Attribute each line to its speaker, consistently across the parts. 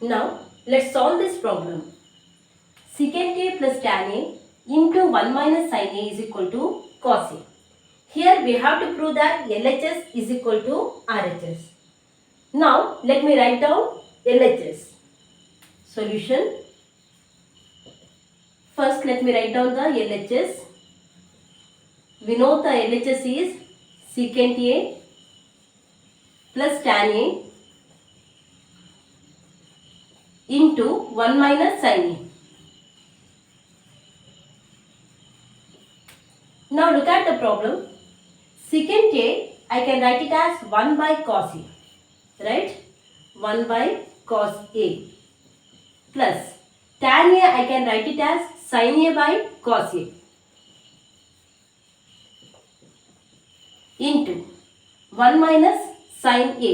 Speaker 1: Now let's solve this problem. Secant A plus tan A into 1 minus sin A is equal to cos A. Here we have to prove that LHS is equal to RHS. Now let me write down LHS. Solution. First let me write down the LHS. We know the LHS is secant A plus tan A into 1 minus sin A. Now look at the problem. Secant A, I can write it as 1 by cos A, right? 1 by cos A plus tan A, I can write it as sin A by cos A into 1 minus sin A.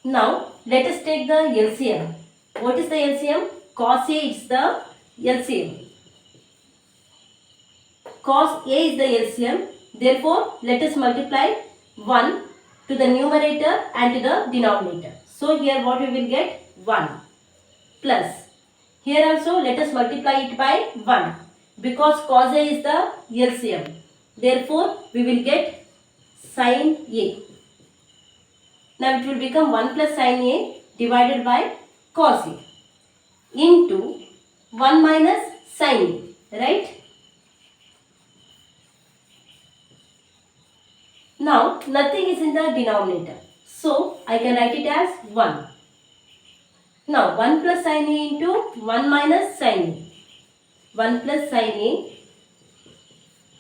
Speaker 1: Now let us take the LCM. What is the LCM? Cos A is the LCM. Cos A is the LCM. Therefore, let us multiply 1 to the numerator and to the denominator. So, here what we will get? 1 plus. Here also let us multiply it by 1 because cos A is the LCM. Therefore, we will get sin A. Now, it will become 1 plus sin A divided by cos A into 1 minus sin A, right? Now, nothing is in the denominator. So, I can write it as 1. Now, 1 plus sin A into 1 minus sin A. 1 plus sin A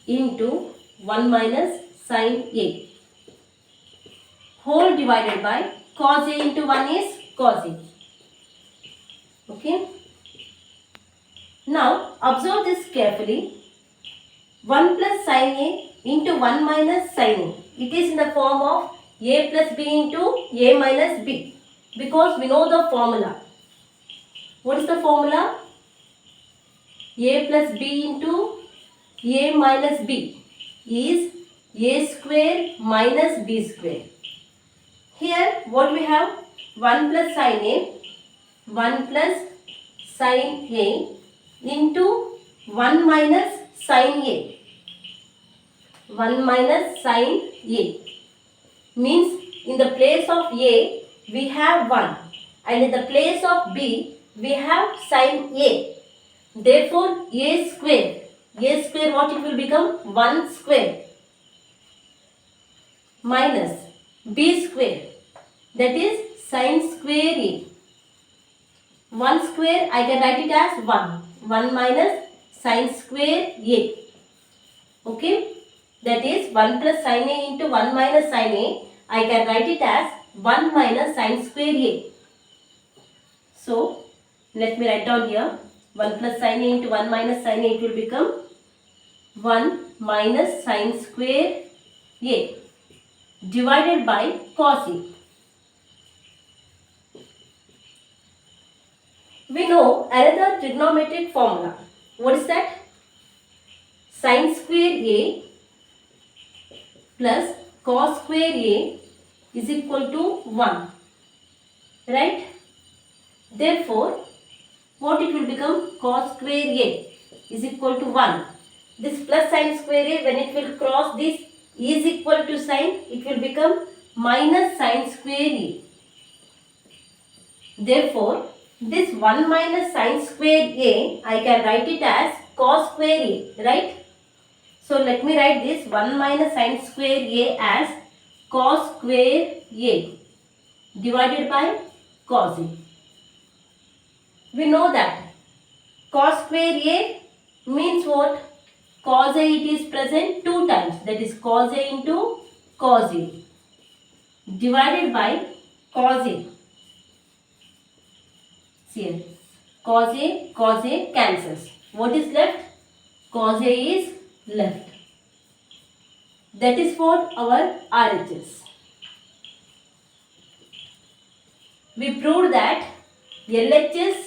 Speaker 1: into 1 minus sin A. Whole divided by cos A into 1 is cos A. Okay. Now, observe this carefully. 1 plus sin A into 1 minus sin A. It is in the form of A plus B into A minus B. Because we know the formula. What is the formula? A plus B into A minus B is A square minus B square. Here what we have? 1 plus sin A, 1 plus sin A into 1 minus sin A. 1 minus sin A means in the place of A we have 1 and in the place of B we have sin A. Therefore A square what it will become? 1 square minus B square, that is sin square A. 1 square I can write it as 1 minus sin square A. Okay, that is 1 plus sin A into 1 minus sin A. I can write it as 1 minus sin square A. So, let me write down here 1 plus sin A into 1 minus sin A, it will become 1 minus sin square A divided by cos A. We know another trigonometric formula. What is that? Sin square A plus cos square A is equal to 1. Right? Therefore, what it will become? Cos square A is equal to 1. This plus sin square A, when it will cross this is equal to sin, it will become minus sin square A. Therefore, this 1 minus sin square A, I can write it as cos square A, right? So, let me write this 1 minus sin square A as cos square A divided by cos A. We know that cos square A means what? Cos A it is present 2 times, that is cos A into cos A divided by cos A. See here, cos A cancels. What is left? Cos A is left. That is for our RHS. We proved that LHS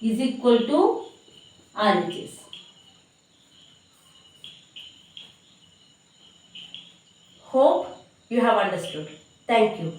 Speaker 1: is equal to RHS. Hope you have understood. Thank you.